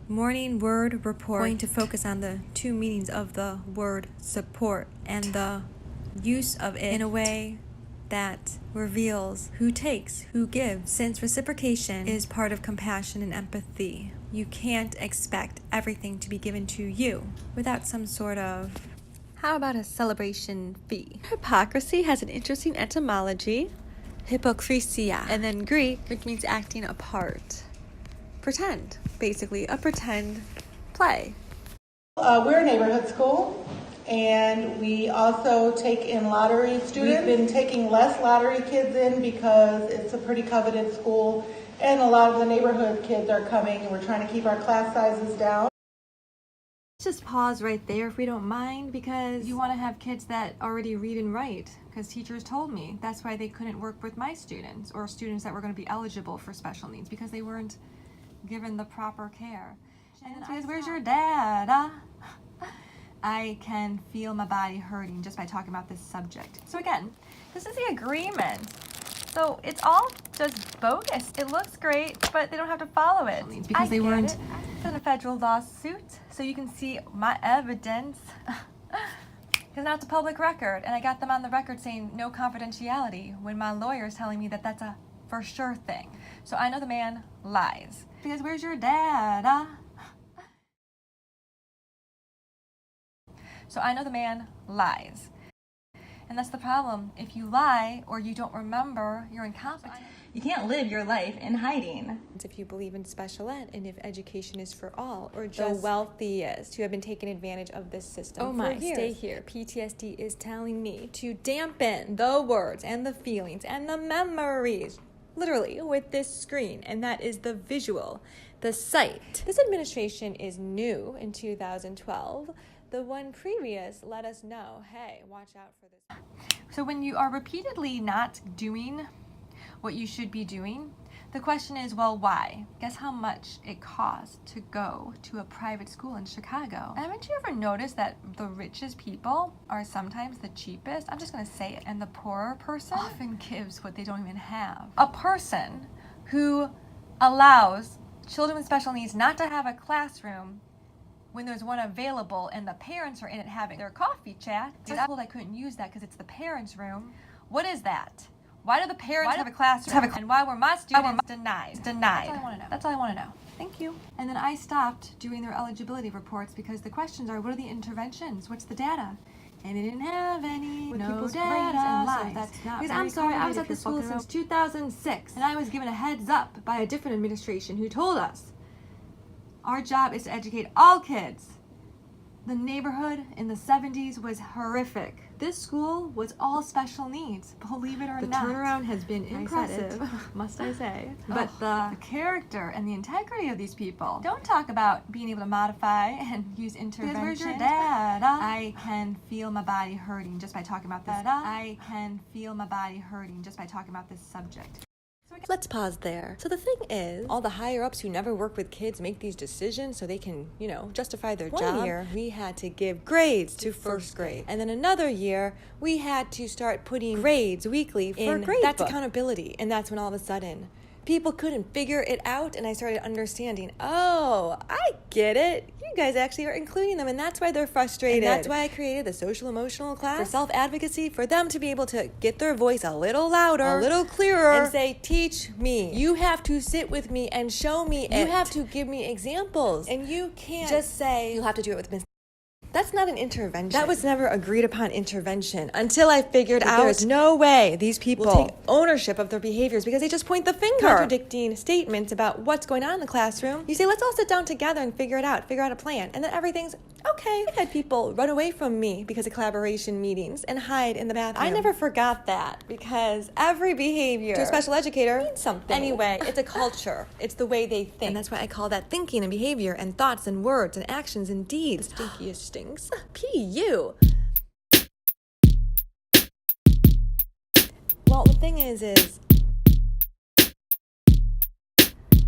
morning word report going to focus on the two meanings of the word support and the use of it in a way that reveals who takes, who gives. Since reciprocation is part of compassion and empathy, you can't expect everything to be given to you without some sort of, how about a celebration fee? Hypocrisy has an interesting etymology, hypocrisia, and then Greek, which means acting a part. Pretend, basically, a pretend play. We're a neighborhood school, and we also take in lottery students. We've been taking less lottery kids in because it's a pretty coveted school, and a lot of the neighborhood kids are coming, and we're trying to keep our class sizes down. Let's just pause right there if we don't mind, because you want to have kids that already read and write, because teachers told me that's why they couldn't work with my students or students that were going to be eligible for special needs, because they weren't given the proper care. And then I said, where's your dad? I can feel my body hurting just by talking about this subject. So again, this is the agreement. So it's all just bogus. It looks great, but they don't have to follow it. Because they weren't in a federal lawsuit, so you can see my evidence. Because now it's a public record, and I got them on the record saying no confidentiality when my lawyer is telling me that that's a for sure thing. So I know the man lies. Because where's your dad? So I know the man lies. And that's the problem. If you lie or you don't remember, you're incompetent. You can't live your life in hiding. If you believe in special ed and if education is for all, or just the wealthiest who have been taking advantage of this system for years. Stay here. PTSD is telling me to dampen the words and the feelings and the memories, literally, with this screen, and that is the visual, the sight. This administration is new in 2012. The one previous let us know, hey, watch out for this. So when you are repeatedly not doing what you should be doing, the question is, well, why? Guess how much it costs to go to a private school in Chicago? And haven't you ever noticed that the richest people are sometimes the cheapest? I'm just gonna say it. And the poorer person often gives what they don't even have. A person who allows children with special needs not to have a classroom when there's one available and the parents are in it having their coffee chat. I told I couldn't use that because it's the parents' room. What is that? Why do the parents have a classroom? And why were my students denied? That's all I want to know. That's all I want to know. Thank you. And then I stopped doing their eligibility reports because the questions are, what are the interventions? What's the data? And it didn't have any. With no data. And lies. So that's not because I'm sorry, I was at the school since 2006, and I was given a heads up by a different administration who told us our job is to educate all kids. The neighborhood in the 70s was horrific. This school was all special needs, believe it or not. The turnaround has been impressive, must I say. But the character and the integrity of these people. Don't talk about being able to modify and use intervention. Where's your dad? I can feel my body hurting just by talking about this. I can feel my body hurting just by talking about this subject. Let's pause there. So the thing is, all the higher ups who never work with kids make these decisions so they can, justify their job. One year, we had to give grades to first grade. And then another year, we had to start putting grades weekly in grade That's book. Accountability. And that's when all of a sudden, people couldn't figure it out, and I started understanding, oh, I get it. You guys actually are including them, and that's why they're frustrated. And that's why I created the social emotional class for self-advocacy, for them to be able to get their voice a little louder, a little clearer, and say, teach me. You have to sit with me and show me it. You have to give me examples. And you can't just say, you'll have to do it with Miss. That's not an intervention. That was never agreed upon intervention until I figured out there's no way these people will take ownership of their behaviors because they just point the finger. Contradicting statements about what's going on in the classroom. You say, let's all sit down together and figure it out, figure out a plan. And then everything's okay. I had people run away from me because of collaboration meetings and hide in the bathroom. I never forgot that because every behavior to a special educator means something. Anyway, it's a culture. It's the way they think. And that's why I call that thinking and behavior and thoughts and words and actions and deeds. The stinkiest stinks. P.U. Well, the thing is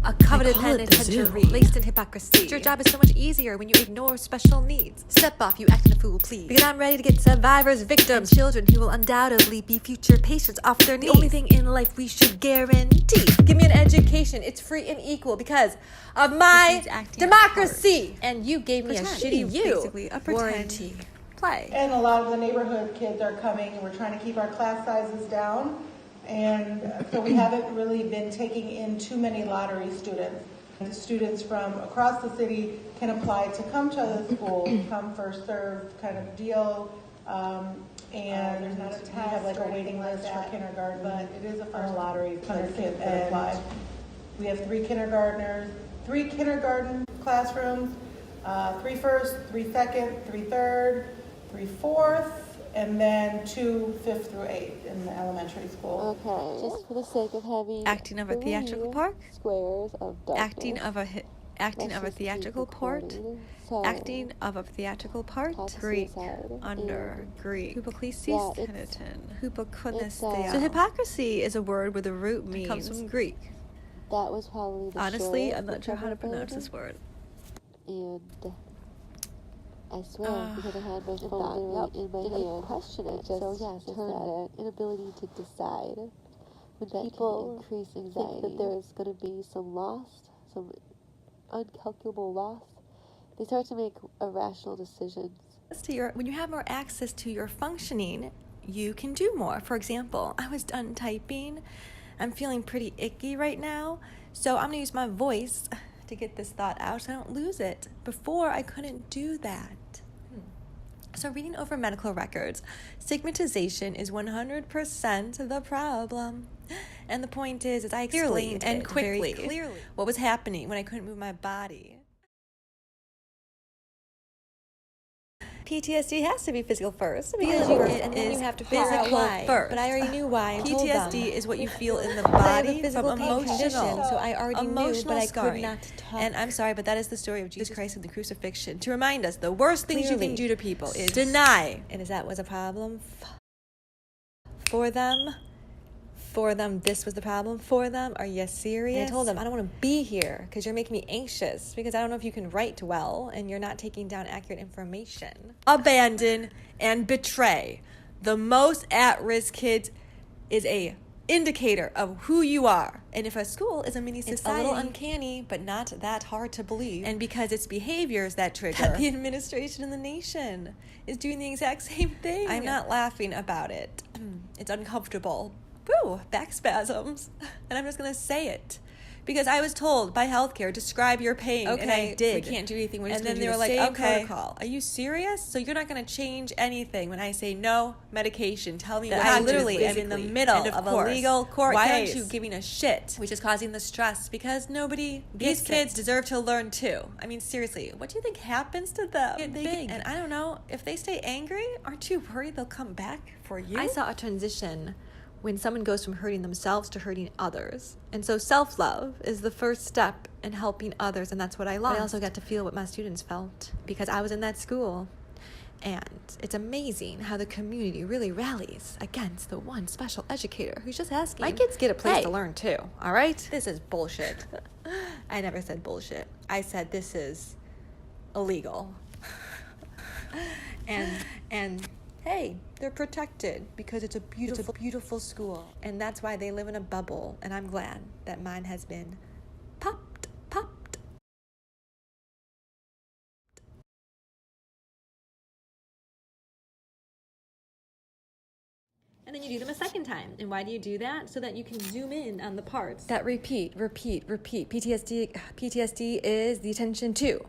A coveted penitentiary laced in hypocrisy. Your job is so much easier when you ignore special needs. Step off, you acting a fool, please. Because I'm ready to get survivors, victims, children who will undoubtedly be future patients off their knees. The only thing in life we should guarantee. Give me an education. It's free and equal because of my democracy. And you gave me a shitty basically a warranty. Play. And a lot of the neighborhood kids are coming, and we're trying to keep our class sizes down. And so we haven't really been taking in too many lottery students. The students from across the city can apply to come to the school, come first served kind of deal. And there's not a test, we have like a waiting list for kindergarten, but it is a first lottery for kids that apply. We have 3 kindergartners, 3 kindergarten classrooms, 3 first, 3 second, 3 third, 3 fourth, and then 2 5th through 8th in the elementary school. Okay, just for the sake of having acting of a theatrical part, squares of darkness, acting of a theatrical part, acting of a theatrical part, Greek, under, Greek, hypoklesis, penitent, hypokonestheia. So hypocrisy is a word where the root means comes from Greek. That was probably the honestly, I'm not sure how to pronounce this word. And I swear, because I had my phone literally in my hand, question it. So yes, it's that inability to decide. When people increase anxiety, think that there's going to be some loss, some uncalculable loss, they start to make irrational decisions. When you have more access to your functioning, you can do more. For example, I was done typing. I'm feeling pretty icky right now, so I'm going to use my voice to get this thought out so I don't lose it. Before, I couldn't do that. So reading over medical records, stigmatization is 100% the problem. And the point is I explained and quickly what was happening when I couldn't move my body. PTSD has to be physical first because and then you have to figure out why. First. But I already knew why. PTSD is what you feel in the body from emotional. So I already knew, but I could not talk. And I'm sorry, but that is the story of Jesus Christ and the crucifixion to remind us the worst things you can do to people is deny. And that was a problem for them. For them, this was the problem for them. Are you serious? And I told them, I don't want to be here because you're making me anxious because I don't know if you can write well and you're not taking down accurate information. Abandon and betray. The most at-risk kids is a indicator of who you are. And if a school is a mini society, it's a little uncanny, but not that hard to believe. And because it's behaviors that trigger, that the administration in the nation is doing the exact same thing. I'm not laughing about it. It's uncomfortable. Woo, back spasms. And I'm just going to say it. Because I was told by healthcare, describe your pain, and I did. We can't do anything. We're just going to do the same protocol. Are you serious? So you're not going to change anything when I say no medication. Tell me what I literally am in the middle of a legal court case. Why aren't you giving a shit? Which is causing the stress because these kids deserve to learn too. I mean, seriously, what do you think happens to them? And I don't know, if they stay angry, aren't you worried they'll come back for you? I saw a transition when someone goes from hurting themselves to hurting others. And so self-love is the first step in helping others, and that's what I love. I also got to feel what my students felt because I was in that school. And it's amazing how the community really rallies against the one special educator who's just asking. My kids get a place to learn too, all right? This is bullshit. I never said bullshit. I said this is illegal. and hey, they're protected because it's a beautiful school. And that's why they live in a bubble. And I'm glad that mine has been popped. And then you do them a second time. And why do you do that? So that you can zoom in on the parts that repeat. PTSD is the attention to,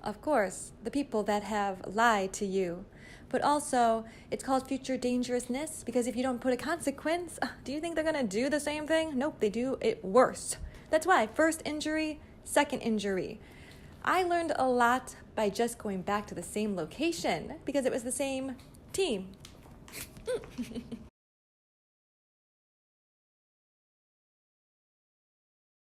of course, the people that have lied to you. But also, it's called future dangerousness because if you don't put a consequence, do you think they're going to do the same thing? Nope, they do it worse. That's why first injury, second injury. I learned a lot by just going back to the same location because it was the same team.